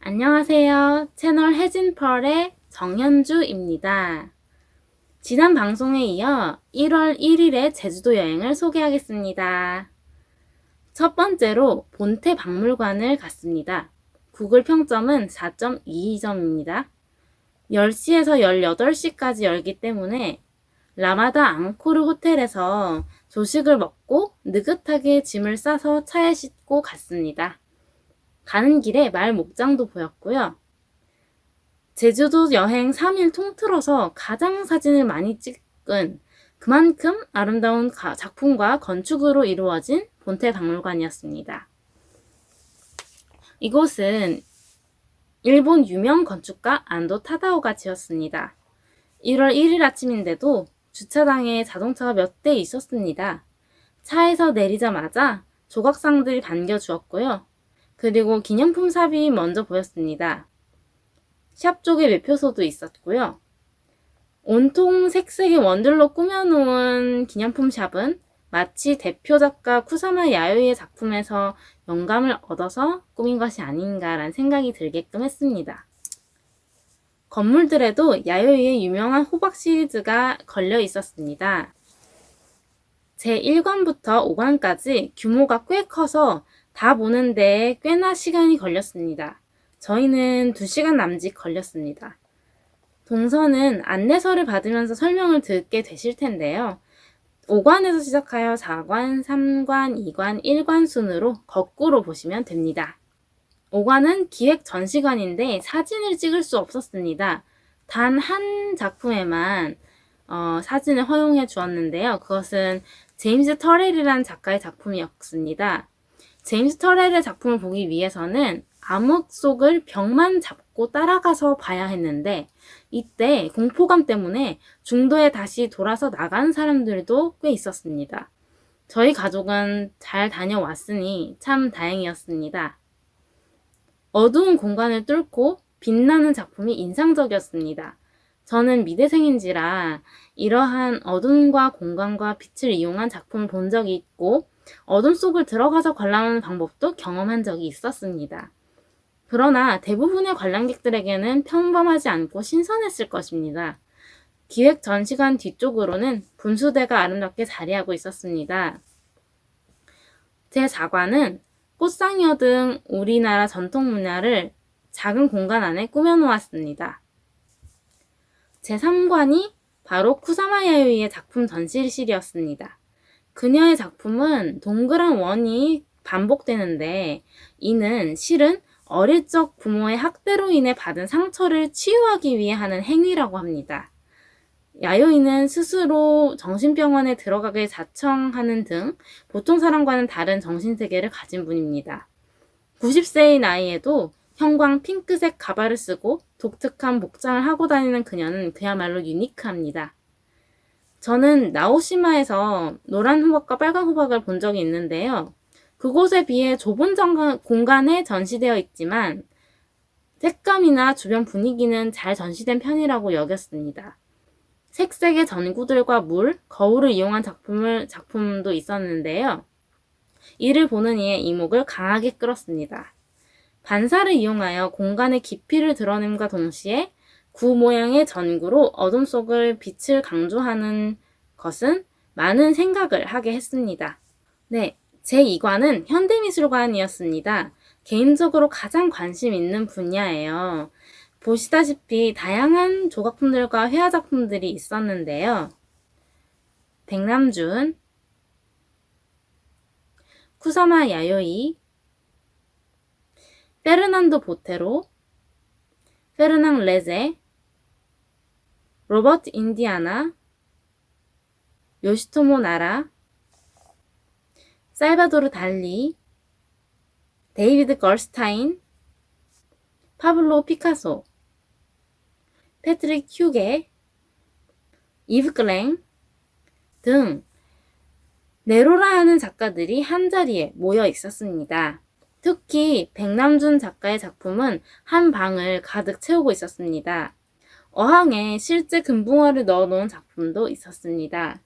안녕하세요. 채널 혜진펄의 정현주입니다. 지난 방송에 이어 1월 1일의 제주도 여행을 소개하겠습니다. 첫 번째로 본태 박물관을 갔습니다. 구글 평점은 4.22점입니다. 10시에서 18시까지 열기 때문에 라마다 앙코르 호텔에서 조식을 먹고 느긋하게 짐을 싸서 차에 싣고 갔습니다. 가는 길에 말 목장도 보였고요. 제주도 여행 3일 통틀어서 가장 사진을 많이 찍은 그만큼 아름다운 작품과 건축으로 이루어진 본태 박물관이었습니다. 이곳은 일본 유명 건축가 안도 타다오가 지었습니다. 1월 1일 아침인데도 주차장에 자동차가 몇 대 있었습니다. 차에서 내리자마자 조각상들이 반겨주었고요. 그리고 기념품 샵이 먼저 보였습니다. 샵 쪽에 매표소도 있었고요. 온통 색색의 원들로 꾸며놓은 기념품 샵은 마치 대표 작가 쿠사마 야요이의 작품에서 영감을 얻어서 꾸민 것이 아닌가라는 생각이 들게끔 했습니다. 건물들에도 야요이의 유명한 호박 시리즈가 걸려 있었습니다. 제1관부터 5관까지 규모가 꽤 커서 다 보는데 꽤나 시간이 걸렸습니다. 저희는 2시간 남짓 걸렸습니다. 동선은 안내서를 받으면서 설명을 듣게 되실 텐데요. 5관에서 시작하여 4관, 3관, 2관, 1관 순으로 거꾸로 보시면 됩니다. 5관은 기획 전시관인데 사진을 찍을 수 없었습니다. 단 한 작품에만 사진을 허용해 주었는데요. 그것은 제임스 터렐이라는 작가의 작품이었습니다. 제임스 터렐의 작품을 보기 위해서는 암흑 속을 벽만 잡고 따라가서 봐야 했는데 이때 공포감 때문에 중도에 다시 돌아서 나간 사람들도 꽤 있었습니다. 저희 가족은 잘 다녀왔으니 참 다행이었습니다. 어두운 공간을 뚫고 빛나는 작품이 인상적이었습니다. 저는 미대생인지라 이러한 어둠과 공간과 빛을 이용한 작품을 본 적이 있고 어둠 속을 들어가서 관람하는 방법도 경험한 적이 있었습니다. 그러나 대부분의 관람객들에게는 평범하지 않고 신선했을 것입니다. 기획 전시관 뒤쪽으로는 분수대가 아름답게 자리하고 있었습니다. 제4관은 꽃상여 등 우리나라 전통 문화를 작은 공간 안에 꾸며놓았습니다. 제3관이 바로 쿠사마 야요이의 작품 전시실이었습니다. 그녀의 작품은 동그란 원이 반복되는데 이는 실은 어릴 적 부모의 학대로 인해 받은 상처를 치유하기 위해 하는 행위라고 합니다. 야요이는 스스로 정신병원에 들어가길 자청하는 등 보통 사람과는 다른 정신세계를 가진 분입니다. 90세의 나이에도 형광 핑크색 가발을 쓰고 독특한 복장을 하고 다니는 그녀는 그야말로 유니크합니다. 저는 나오시마에서 노란 호박과 빨간 호박을 본 적이 있는데요. 그곳에 비해 좁은 공간에 전시되어 있지만 색감이나 주변 분위기는 잘 전시된 편이라고 여겼습니다. 색색의 전구들과 물, 거울을 이용한 작품도 있었는데요. 이를 보는 이의 이목을 강하게 끌었습니다. 반사를 이용하여 공간의 깊이를 드러냄과 동시에 구 모양의 전구로 어둠 속을 빛을 강조하는 것은 많은 생각을 하게 했습니다. 네, 제2관은 현대미술관이었습니다. 개인적으로 가장 관심 있는 분야예요. 보시다시피 다양한 조각품들과 회화작품들이 있었는데요. 백남준, 쿠사마 야요이, 페르난도 보테로, 페르낭 레제, 로버트 인디아나, 요시토모 나라, 살바도르 달리, 데이비드 걸스타인, 파블로 피카소, 패트릭 휴게, 이브 클랭 등 네로라 하는 작가들이 한자리에 모여 있었습니다. 특히 백남준 작가의 작품은 한 방을 가득 채우고 있었습니다. 어항에 실제 금붕어를 넣어놓은 작품도 있었습니다.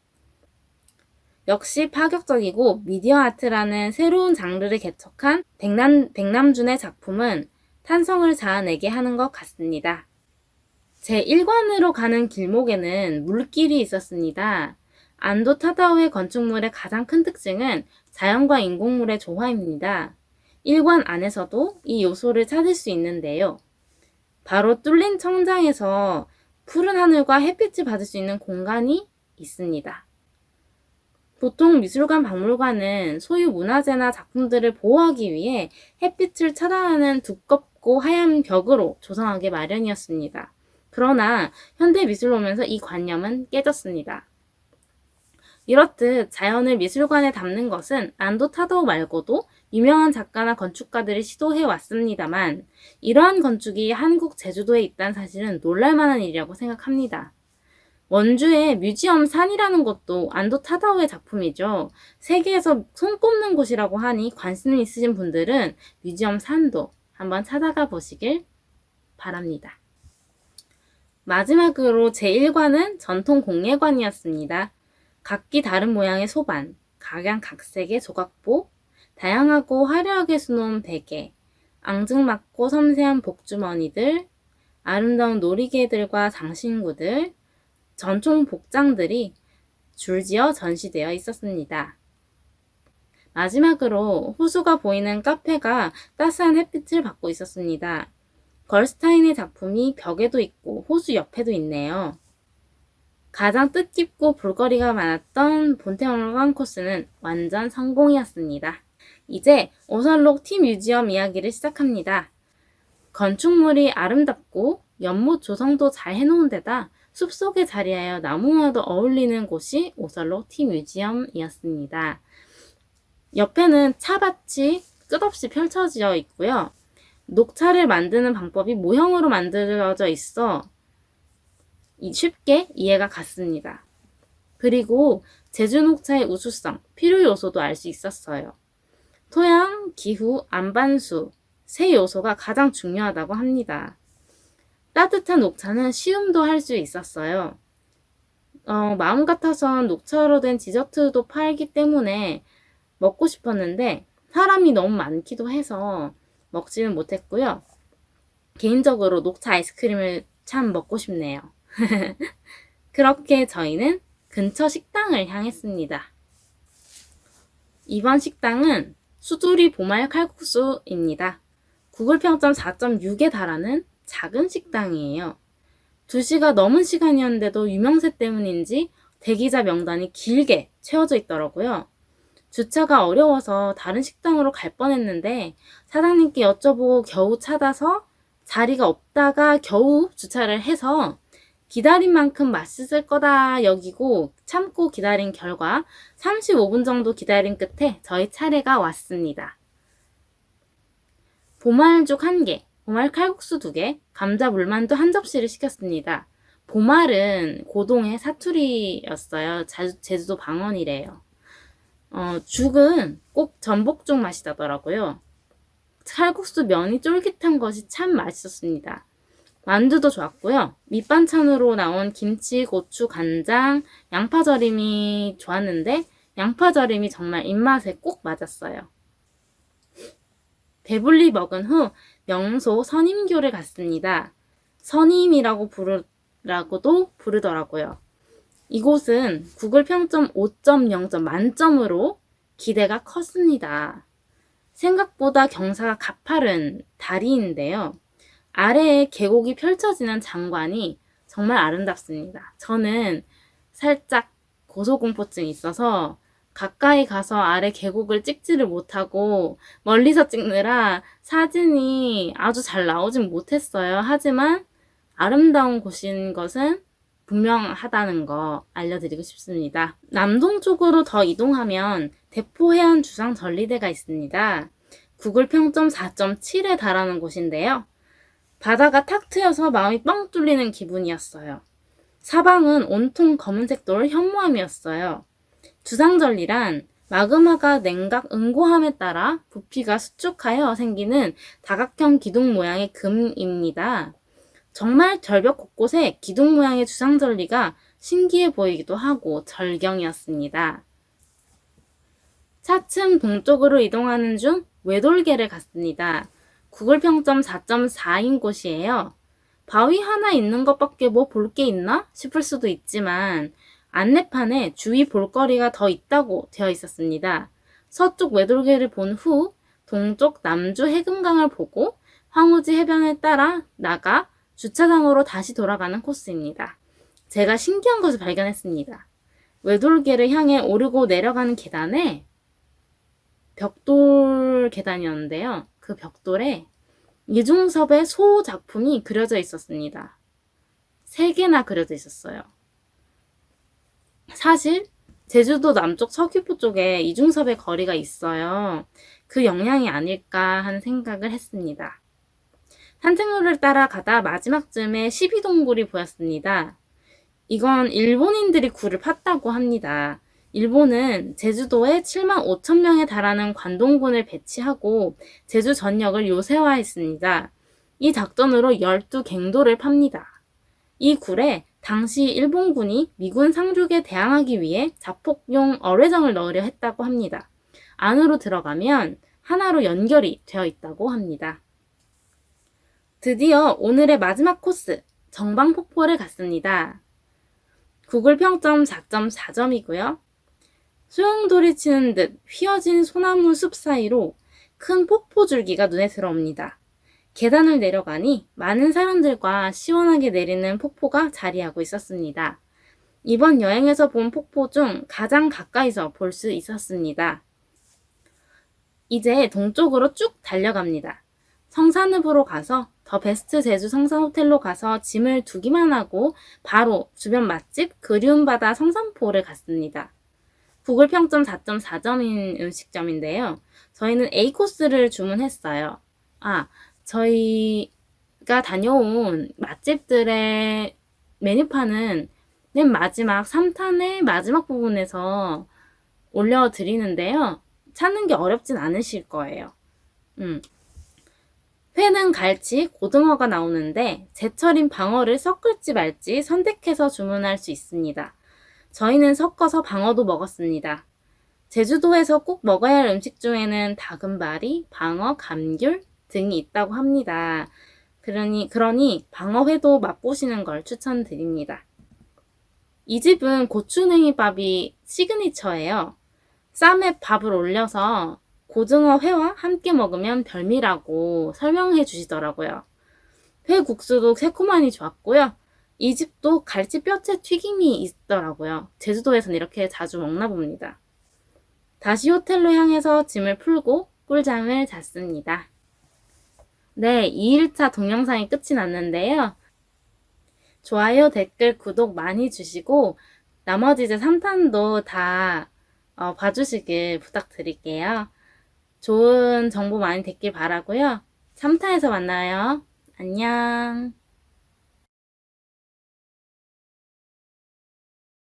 역시 파격적이고 미디어 아트라는 새로운 장르를 개척한 백남준의 작품은 탄성을 자아내게 하는 것 같습니다. 제1관으로 가는 길목에는 물길이 있었습니다. 안도 타다오의 건축물의 가장 큰 특징은 자연과 인공물의 조화입니다. 1관 안에서도 이 요소를 찾을 수 있는데요. 바로 뚫린 천장에서 푸른 하늘과 햇빛을 받을 수 있는 공간이 있습니다. 보통 미술관, 박물관은 소유 문화재나 작품들을 보호하기 위해 햇빛을 차단하는 두껍고 하얀 벽으로 조성하기 마련이었습니다. 그러나 현대 미술로 오면서 이 관념은 깨졌습니다. 이렇듯 자연을 미술관에 담는 것은 안도 타다오 말고도 유명한 작가나 건축가들이 시도해 왔습니다만 이러한 건축이 한국 제주도에 있다는 사실은 놀랄만한 일이라고 생각합니다. 원주의 뮤지엄 산이라는 곳도 안도 타다오의 작품이죠. 세계에서 손꼽는 곳이라고 하니 관심 있으신 분들은 뮤지엄 산도 한번 찾아가 보시길 바랍니다. 마지막으로 제1관은 전통 공예관이었습니다. 각기 다른 모양의 소반, 각양각색의 조각보, 다양하고 화려하게 수놓은 베개, 앙증맞고 섬세한 복주머니들, 아름다운 놀이개들과 장신구들, 전통 복장들이 줄지어 전시되어 있었습니다. 마지막으로 호수가 보이는 카페가 따스한 햇빛을 받고 있었습니다. 걸스타인의 작품이 벽에도 있고 호수 옆에도 있네요. 가장 뜻깊고 볼거리가 많았던 본태박물관 코스는 완전 성공이었습니다. 이제 오설록 티 뮤지엄 이야기를 시작합니다. 건축물이 아름답고 연못 조성도 잘 해놓은 데다 숲속에 자리하여 나무와도 어울리는 곳이 오설록 티 뮤지엄이었습니다. 옆에는 차밭이 끝없이 펼쳐져 있고요. 녹차를 만드는 방법이 모형으로 만들어져 있어 쉽게 이해가 갔습니다. 그리고 제주 녹차의 우수성, 필요 요소도 알 수 있었어요. 토양, 기후, 안반수, 세 요소가 가장 중요하다고 합니다. 따뜻한 녹차는 시음도 할 수 있었어요. 마음 같아선 녹차로 된 디저트도 팔기 때문에 먹고 싶었는데 사람이 너무 많기도 해서 먹지는 못했고요. 개인적으로 녹차 아이스크림을 참 먹고 싶네요. 그렇게 저희는 근처 식당을 향했습니다. 이번 식당은 수두리 보말 칼국수입니다. 구글 평점 4.6에 달하는 작은 식당이에요. 2시가 넘은 시간이었는데도 유명세 때문인지 대기자 명단이 길게 채워져 있더라고요. 주차가 어려워서 다른 식당으로 갈 뻔했는데 사장님께 여쭤보고 겨우 찾아서 자리가 없다가 겨우 주차를 해서 기다린 만큼 맛있을 거다 여기고 참고 기다린 결과 35분 정도 기다린 끝에 저희 차례가 왔습니다. 보말죽 1개, 보말 칼국수 2개, 감자 물만두 1접시를 시켰습니다. 보말은 고동의 사투리였어요. 제주도 방언이래요. 죽은 꼭 전복죽 맛이 나더라고요. 칼국수 면이 쫄깃한 것이 참 맛있었습니다. 만두도 좋았고요. 밑반찬으로 나온 김치, 고추, 간장, 양파절임이 좋았는데 양파절임이 정말 입맛에 꼭 맞았어요. 배불리 먹은 후 명소 선임교를 갔습니다. 선임이라고도 부르더라고요. 이곳은 구글 평점 5.0점 만점으로 기대가 컸습니다. 생각보다 경사가 가파른 다리인데요. 아래에 계곡이 펼쳐지는 장관이 정말 아름답습니다. 저는 살짝 고소공포증이 있어서 가까이 가서 아래 계곡을 찍지를 못하고 멀리서 찍느라 사진이 아주 잘 나오진 못했어요. 하지만 아름다운 곳인 것은 분명하다는 거 알려드리고 싶습니다. 남동쪽으로 더 이동하면 대포해안 주상전리대가 있습니다. 구글 평점 4.7에 달하는 곳인데요. 바다가 탁 트여서 마음이 뻥 뚫리는 기분이었어요. 사방은 온통 검은색 돌 현무암이었어요. 주상절리란 마그마가 냉각 응고함에 따라 부피가 수축하여 생기는 다각형 기둥 모양의 금입니다. 정말 절벽 곳곳에 기둥 모양의 주상절리가 신기해 보이기도 하고 절경이었습니다. 차츰 동쪽으로 이동하는 중 외돌개를 갔습니다. 구글 평점 4.4인 곳이에요. 바위 하나 있는 것밖에 뭐 볼 게 있나 싶을 수도 있지만 안내판에 주위 볼거리가 더 있다고 되어 있었습니다. 서쪽 외돌개를 본 후 동쪽 남주 해금강을 보고 황우지 해변을 따라 나가 주차장으로 다시 돌아가는 코스입니다. 제가 신기한 것을 발견했습니다. 외돌개를 향해 오르고 내려가는 계단에 벽돌 계단이었는데요. 그 벽돌에 이중섭의 소 작품이 그려져 있었습니다. 3개나 그려져 있었어요. 사실 제주도 남쪽 서귀포 쪽에 이중섭의 거리가 있어요. 그 영향이 아닐까 하는 생각을 했습니다. 산책로를 따라가다 마지막쯤에 시비동굴이 보였습니다. 이건 일본인들이 굴을 팠다고 합니다. 일본은 제주도에 7만 5천 명에 달하는 관동군을 배치하고 제주 전역을 요새화했습니다. 이 작전으로 12갱도를 팝니다. 이 굴에 당시 일본군이 미군 상륙에 대항하기 위해 자폭용 어뢰정을 넣으려 했다고 합니다. 안으로 들어가면 하나로 연결이 되어 있다고 합니다. 드디어 오늘의 마지막 코스, 정방폭포를 갔습니다. 구글 평점 4.4점이고요. 소용돌이 치는 듯 휘어진 소나무 숲 사이로 큰 폭포 줄기가 눈에 들어옵니다. 계단을 내려가니 많은 사람들과 시원하게 내리는 폭포가 자리하고 있었습니다. 이번 여행에서 본 폭포 중 가장 가까이서 볼 수 있었습니다. 이제 동쪽으로 쭉 달려갑니다. 성산읍으로 가서 더 베스트 제주 성산호텔로 가서 짐을 두기만 하고 바로 주변 맛집 그리운 바다 성산포를 갔습니다. 구글 평점 4.4점인 음식점인데요. 저희는 A코스를 주문했어요. 저희가 다녀온 맛집들의 메뉴판은 맨 마지막 3탄의 마지막 부분에서 올려드리는데요. 찾는 게 어렵진 않으실 거예요. 회는 갈치, 고등어가 나오는데 제철인 방어를 섞을지 말지 선택해서 주문할 수 있습니다. 저희는 섞어서 방어도 먹었습니다. 제주도에서 꼭 먹어야 할 음식 중에는 다금바리, 방어, 감귤 등이 있다고 합니다. 그러니 방어회도 맛보시는 걸 추천드립니다. 이 집은 고추냉이밥이 시그니처예요. 쌈에 밥을 올려서 고등어 회와 함께 먹으면 별미라고 설명해 주시더라고요. 회 국수도 새콤하니 좋았고요. 이 집도 갈치 뼈채 튀김이 있더라고요. 제주도에서는 이렇게 자주 먹나 봅니다. 다시 호텔로 향해서 짐을 풀고 꿀잠을 잤습니다. 네, 2일차 동영상이 끝이 났는데요. 좋아요, 댓글, 구독 많이 주시고 나머지 이제 3탄도 다 봐주시길 부탁드릴게요. 좋은 정보 많이 됐길 바라고요. 3탄에서 만나요. 안녕.